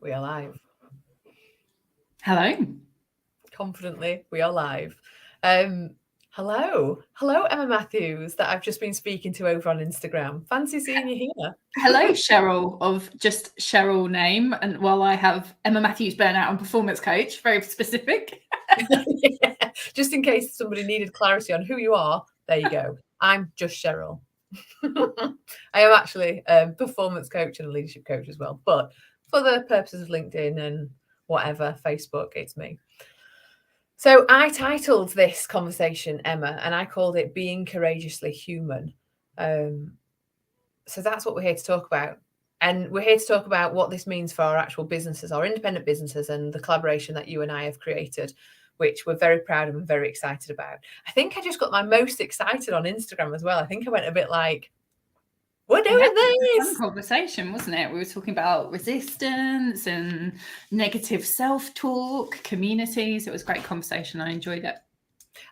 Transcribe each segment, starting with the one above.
We are live. Hello. Confidently, we are live. Hello, Emma Matthews, that I've just been speaking to over on Instagram. Fancy seeing you here. Hello, Cheryl of just Cheryl name. And while I have Emma Matthews Burnout and Performance Coach, very specific. Yeah, just in case somebody needed clarity on who you are, there you go. I'm just Cheryl. I am actually a performance coach and a leadership coach as well. But for the purposes of LinkedIn and whatever, Facebook, it's me. So I titled this conversation, Emma, and I called it Being Courageously Human. So that's what we're here to talk about. And we're here to talk about what this means for our actual businesses, our independent businesses, and the collaboration that you and I have created, which we're very proud of and very excited about. I think I just got my most excited on Instagram as well. I think I went a bit like, we're doing this. Fun conversation, wasn't it? We were talking about resistance and negative self-talk, communities. It was a great conversation. I enjoyed it.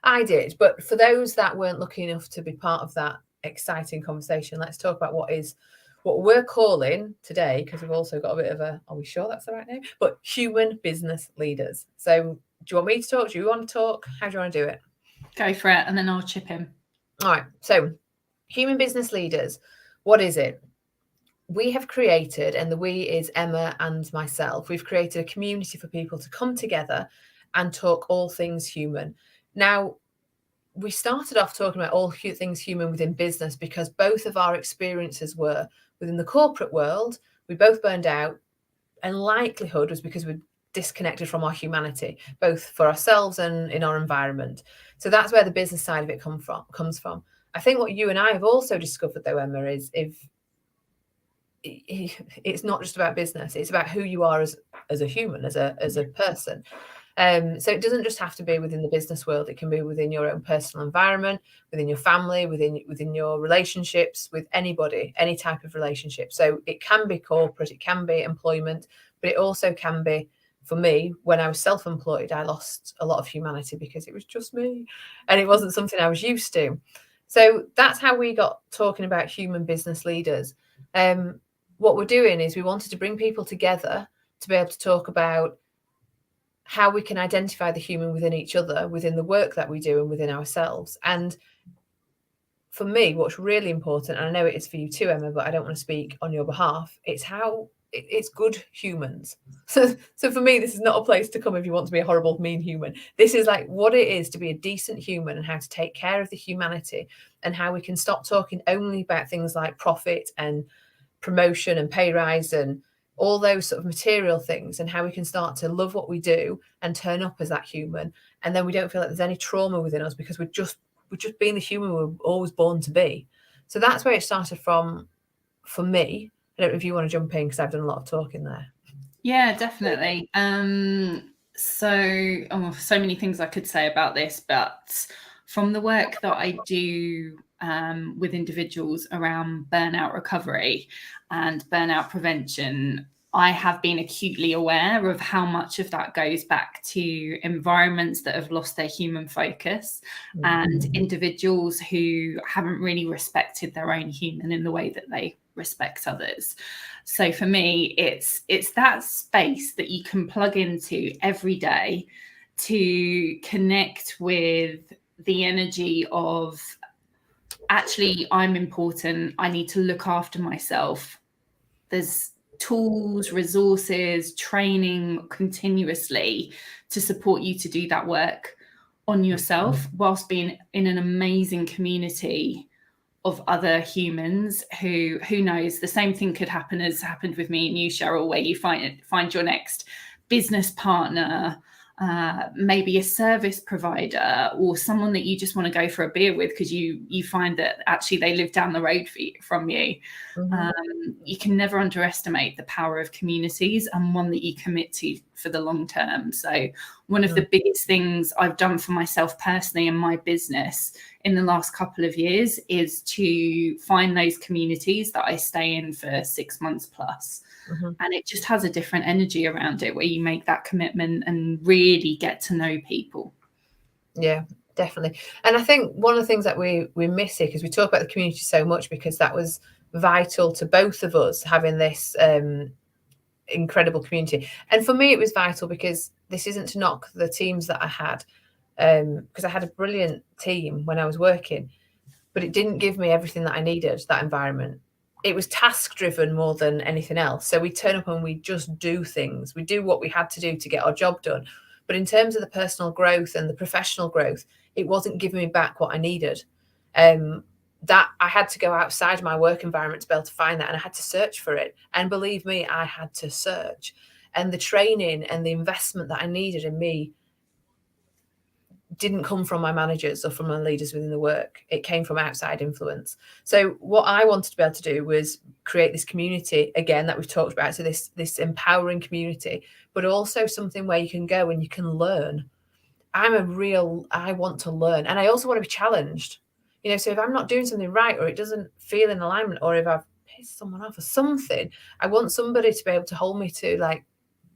I did. But for those that weren't lucky enough to be part of that exciting conversation, let's talk about what we're calling today, because we've also got a bit of a, are we sure that's the right name? But human business leaders. So do you want me to talk? Do you want to talk? How do you want to do it? Go for it, and then I'll chip in. All right. So human business leaders, what is it? We have created, and the we is Emma and myself, we've created a community for people to come together and talk all things human. Now, we started off talking about all things human within business because both of our experiences were within the corporate world. We both burned out, and likelihood was because we're disconnected from our humanity, both for ourselves and in our environment. So that's where the business side of it comes from. I think what you and I have also discovered, though, Emma, is if it's not just about business, it's about who you are as a human, as a person. So it doesn't just have to be within the business world. It can be within your own personal environment, within your family, within your relationships with anybody, any type of relationship. So it can be corporate, it can be employment, but it also can be, for me, when I was self-employed, I lost a lot of humanity because it was just me and it wasn't something I was used to. So that's how we got talking about human business leaders. What we're doing is we wanted to bring people together to be able to talk about how we can identify the human within each other, within the work that we do and within ourselves. And for me, what's really important, and I know it is for you too, Emma, but I don't want to speak on your behalf, it's how it's good humans. So for me, this is not a place to come if you want to be a horrible, mean human. This is like what it is to be a decent human and how to take care of the humanity and how we can stop talking only about things like profit and promotion and pay rise and all those sort of material things, and how we can start to love what we do and turn up as that human. And then we don't feel like there's any trauma within us because we're just being the human we're always born to be. So that's where it started from for me. I don't know if you want to jump in because I've done a lot of talking there. Yeah, definitely. So many things I could say about this, but from the work that I do with individuals around burnout recovery and burnout prevention, I have been acutely aware of how much of that goes back to environments that have lost their human focus and individuals who haven't really respected their own human in the way that they respect others. So for me, it's that space that you can plug into every day to connect with the energy of, actually, I'm important. I need to look after myself. There's tools, resources, training continuously to support you to do that work on yourself whilst being in an amazing community of other humans who knows, the same thing could happen as happened with me and you, Cheryl, where you find your next business partner, maybe a service provider, or someone that you just want to go for a beer with because you find that actually they live down the road from you. You can never underestimate the power of communities, and one that you commit to for the long term. So one of the biggest things I've done for myself personally in my business in the last couple of years is to find those communities that I stay in for 6 months plus. And it just has a different energy around it where you make that commitment and really get to know people. Yeah, definitely. And I think one of the things that we miss here, because we talk about the community so much, because that was vital to both of us having this incredible community. And for me, it was vital, because this isn't to knock the teams that I had, because I had a brilliant team when I was working, but it didn't give me everything that I needed, that environment. It was task driven more than anything else. So we turn up and we just do things. We do what we had to do to get our job done. But in terms of the personal growth and the professional growth, it wasn't giving me back what I needed. That I had to go outside my work environment to be able to find that, and I had to search for it. And believe me, I had to search. And the training and the investment that I needed in me didn't come from my managers or from my leaders within the work. It came from outside influence. So what I wanted to be able to do was create this community, again, that we've talked about. So this empowering community, but also something where you can go and you can learn. I want to learn, and I also want to be challenged. So if I'm not doing something right, or it doesn't feel in alignment, or if I've pissed someone off or something, I want somebody to be able to hold me to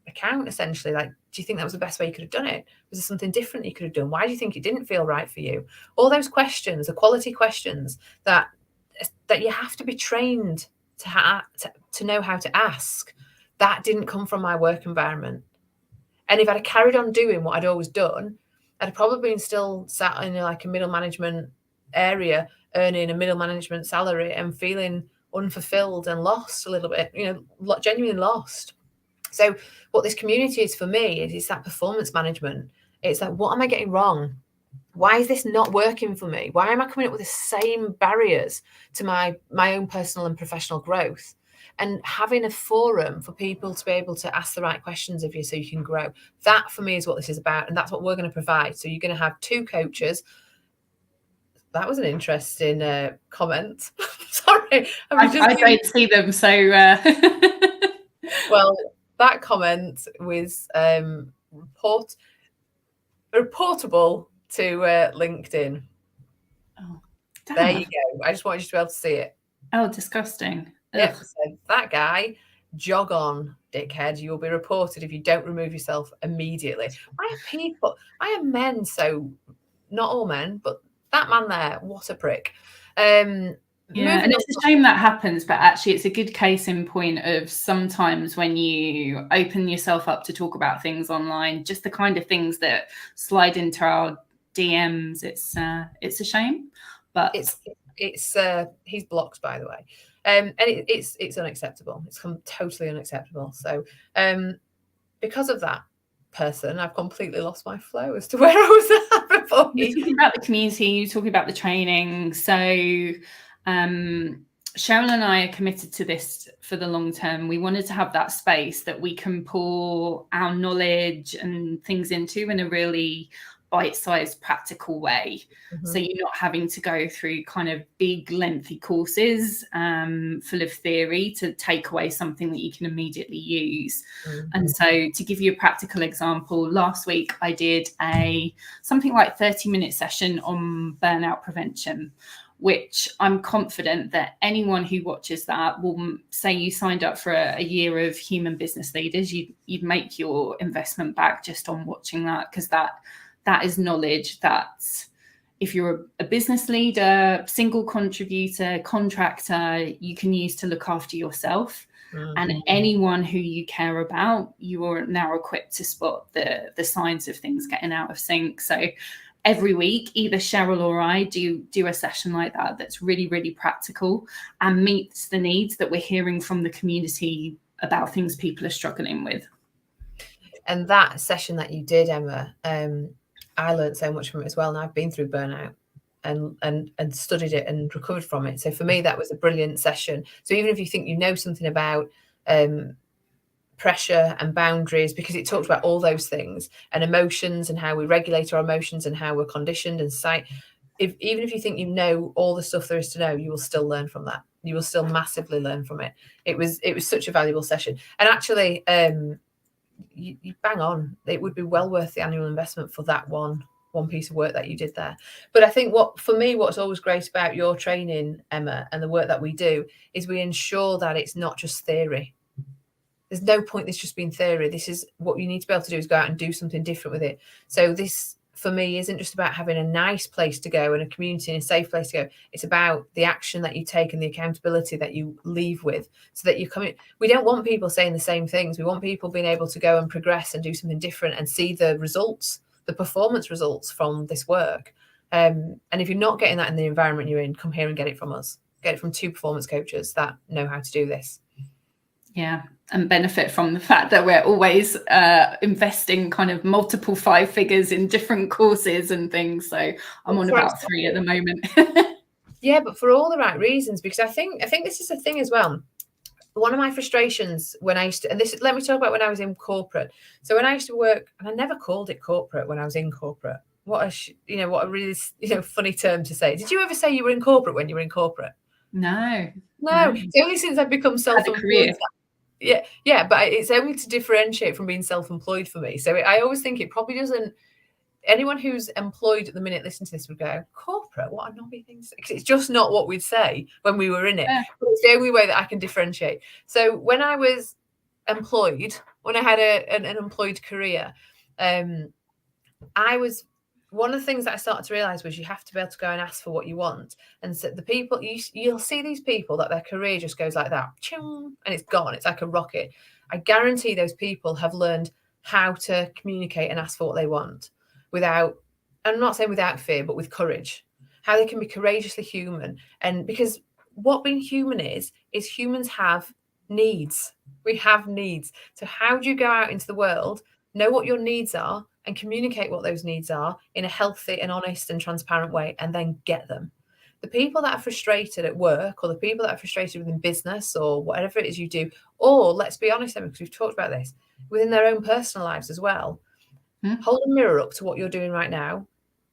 account, essentially. Do you think that was the best way you could have done it? Was there something different you could have done? Why do you think it didn't feel right for you? All those questions, the quality questions that you have to be trained to know how to ask, that didn't come from my work environment. And if I'd have carried on doing what I'd always done, I'd have probably been still sat in a middle management area, earning a middle management salary and feeling unfulfilled and lost a little bit, genuinely lost. So what this community is for me is that performance management. It's what am I getting wrong? Why is this not working for me? Why am I coming up with the same barriers to my own personal and professional growth? And having a forum for people to be able to ask the right questions of you so you can grow. That for me is what this is about. And that's what we're going to provide. So you're going to have 2 coaches. That was an interesting comment. Sorry. I don't see them. So, well, that comment was reportable to LinkedIn. Oh, there you go. I just wanted you to be able to see it. Oh, disgusting. Yep. So that guy, jog on, dickhead. You will be reported if you don't remove yourself immediately. Why are men so, not all men, but that man there, what a prick. Yeah, and it's a shame that happens, but actually it's a good case in point of sometimes when you open yourself up to talk about things online, just the kind of things that slide into our DMs, it's a shame. But it's he's blocked, by the way. And it's unacceptable. It's totally unacceptable. So because of that person, I've completely lost my flow as to where I was at before. You're talking about the community, you're talking about the training. So Cheryl and I are committed to this for the long term. We wanted to have that space that we can pour our knowledge and things into in a really bite-sized, practical way. Mm-hmm. So you're not having to go through kind of big, lengthy courses full of theory to take away something that you can immediately use. Mm-hmm. And so to give you a practical example, last week I did something like 30-minute session on burnout prevention, which I'm confident that anyone who watches that will say you signed up for a year of Human Business Leaders, you'd make your investment back just on watching that, because that is knowledge that if you're a business leader, single contributor, contractor, you can use to look after yourself. Mm-hmm. And anyone who you care about, you are now equipped to spot the signs of things getting out of sync. So every week, either Cheryl or I do a session like that that's really, really practical and meets the needs that we're hearing from the community about things people are struggling with. And that session that you did, Emma, I learned so much from it as well. And I've been through burnout and studied it and recovered from it. So for me, that was a brilliant session. So even if you think you know something about pressure and boundaries, because it talks about all those things and emotions and how we regulate our emotions and how we're conditioned and even if you think you know all the stuff there is to know, you will still learn from that. You will still massively learn from it. It was such a valuable session. And actually, you bang on. It would be well worth the annual investment for that one piece of work that you did there. But I think what's always great about your training, Emma, and the work that we do is we ensure that it's not just theory. There's no point this just being theory. This is what you need to be able to do, is go out and do something different with it. So this for me isn't just about having a nice place to go and a community and a safe place to go. It's about the action that you take and the accountability that you leave with, so that you come in. We don't want people saying the same things. We want people being able to go and progress and do something different and see the results, the performance results from this work. And if you're not getting that in the environment you're in, come here and get it from us. Get it from 2 performance coaches that know how to do this. Yeah, and benefit from the fact that we're always investing kind of multiple 5 figures in different courses and things. So I'm on about 3 at the moment. Yeah, but for all the right reasons, because I think this is a thing as well. One of my frustrations when I used to, and this, let me talk about when I was in corporate. So when I used to work, and I never called it corporate when I was in corporate. What a really, funny term to say. Did you ever say you were in corporate when you were in corporate? No. It's only since I've become self-employed. Yeah, but it's only to differentiate from being self-employed for me. So I always think it probably doesn't. Anyone who's employed at the minute listening to this would go, corporate, what a knobby thing to say. It's just not what we'd say when we were in it. Yeah. But it's the only way that I can differentiate. So when I was employed, when I had an employed career, one of the things that I started to realize was you have to be able to go and ask for what you want. And so the people, you'll see these people that their career just goes like that, and it's gone. It's like a rocket. I guarantee those people have learned how to communicate and ask for what they want without, I'm not saying without fear, but with courage. How they can be courageously human. And because what being human is humans have needs. We have needs. So how do you go out into the world, know what your needs are, and communicate what those needs are in a healthy and honest and transparent way, and then get them? The people that are frustrated at work, or the people that are frustrated within business, or whatever it is you do, or let's be honest, because we've talked about this, within their own personal lives as well, hold a mirror up to what you're doing right now,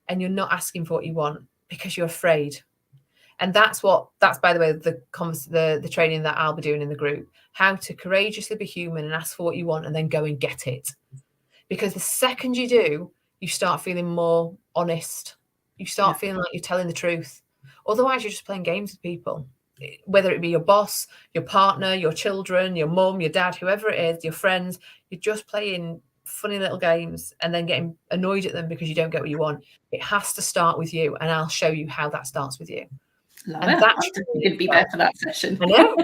and you're not asking for what you want because you're afraid. And that's by the way, the training that I'll be doing in the group, how to courageously be human and ask for what you want and then go and get it. Because the second you do, you start feeling more honest. You start feeling like you're telling the truth. Otherwise, you're just playing games with people, whether it be your boss, your partner, your children, your mum, your dad, whoever it is, your friends. You're just playing funny little games and then getting annoyed at them because you don't get what you want. It has to start with you, and I'll show you how that starts with you. You'd be there for that session. I know.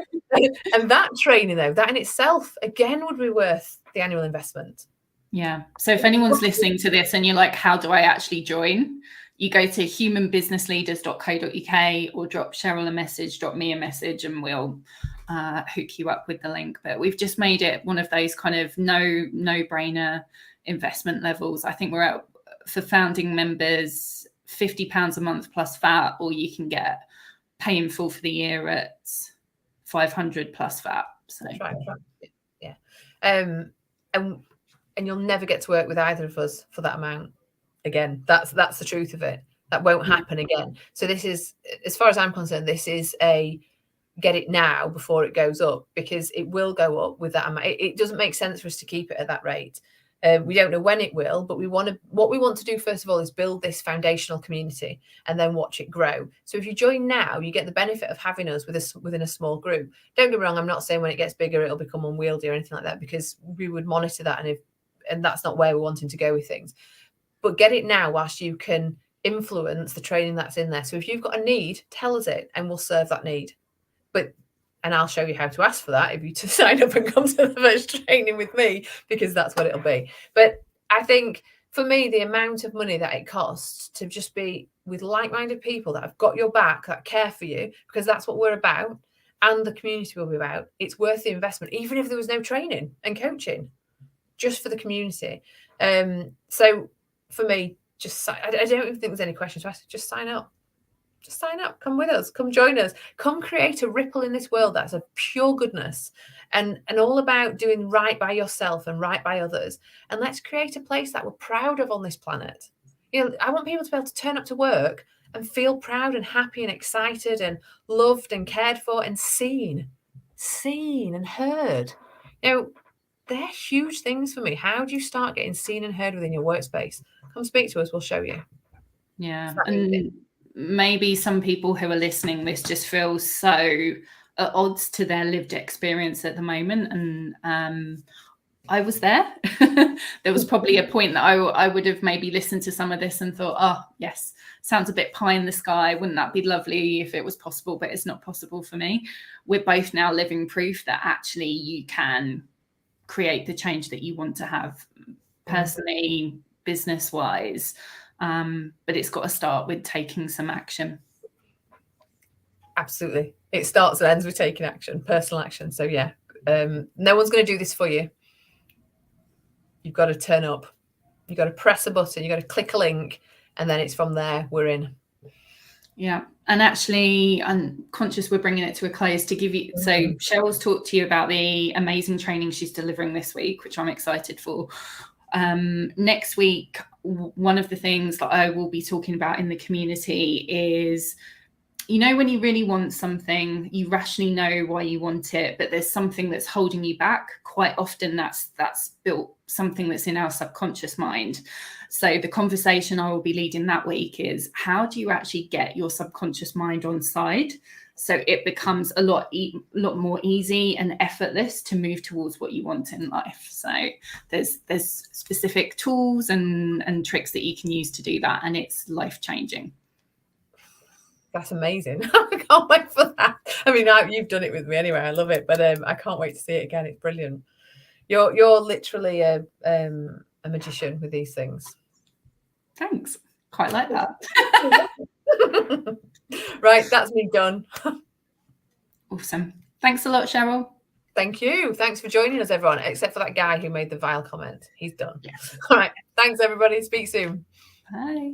And that training, though, that in itself, again, would be worth the annual investment. Yeah. So if anyone's listening to this and you're like, how do I actually join? You go to humanbusinessleaders.co.uk or drop Cheryl a message, drop me a message, and we'll hook you up with the link. But we've just made it one of those kind of no-brainer investment levels. I think we're at, for founding members, £50 a month plus VAT, or you can get pay in full for the year at 500 plus VAT. So yeah. And you'll never get to work with either of us for that amount again. That's the truth of it. That won't happen again. So this is, as far as I'm concerned, this is a get it now before it goes up, because it will go up with that amount. It doesn't make sense for us to keep it at that rate. We don't know when it will, but what we want to do first of all is build this foundational community and then watch it grow. So if you join now, you get the benefit of having us within a small group. Don't get me wrong, I'm not saying when it gets bigger it'll become unwieldy or anything like that, because we would monitor that, and that's not where we're wanting to go with things. But get it now whilst you can influence the training that's in there. So if you've got a need, tell us it and we'll serve that need. And I'll show you how to ask for that if you to sign up and come to the first training with me, because that's what it'll be. But I think for me, the amount of money that it costs to just be with like-minded people that have got your back, that care for you, because that's what we're about, and the community will be about, it's worth the investment, even if there was no training and coaching, just for the community. So for me, I don't even think there's any questions to ask. Just sign up. Just sign up, come with us, come join us, come create a ripple in this world that's of pure goodness and all about doing right by yourself and right by others. And let's create a place that we're proud of on this planet. I want people to be able to turn up to work and feel proud and happy and excited and loved and cared for and seen and heard. They're huge things for me. How do you start getting seen and heard within your workspace? Come speak to us, we'll show you. Yeah. And maybe some people who are listening, this just feels so at odds to their lived experience at the moment. And I was there. There was probably a point that I would have maybe listened to some of this and thought, oh, yes, sounds a bit pie in the sky. Wouldn't that be lovely if it was possible? But it's not possible for me. We're both now living proof that actually you can create the change that you want to have personally, business-wise. But it's got to start with taking some action. Absolutely. It starts and ends with taking action, personal action. So yeah, no one's going to do this for you. You've got to turn up. You've got to press a button. You've got to click a link, and then it's from there. We're in. Yeah. And actually, I'm conscious we're bringing it to a close to give you. So Cheryl's talked to you about the amazing training she's delivering this week, which I'm excited for. Next week, one of the things that I will be talking about in the community is, you know, when you really want something, you rationally know why you want it, but there's something that's holding you back. Quite often that's built something that's in our subconscious mind. So the conversation I will be leading that week is, how do you actually get your subconscious mind on side so it becomes a lot more easy and effortless to move towards what you want in life? So there's specific tools and tricks that you can use to do that, and it's life-changing. That's amazing. I can't wait for that. I mean, you've done it with me anyway. I love it, but I can't wait to see it again. It's brilliant. You're literally a magician with these things. Thanks. Quite like that. Right, that's me done. Awesome. Thanks a lot, Cheryl. Thank you. Thanks for joining us, everyone, except for that guy who made the vile comment. He's done. Yeah. All right. Thanks, everybody. Speak soon. Bye.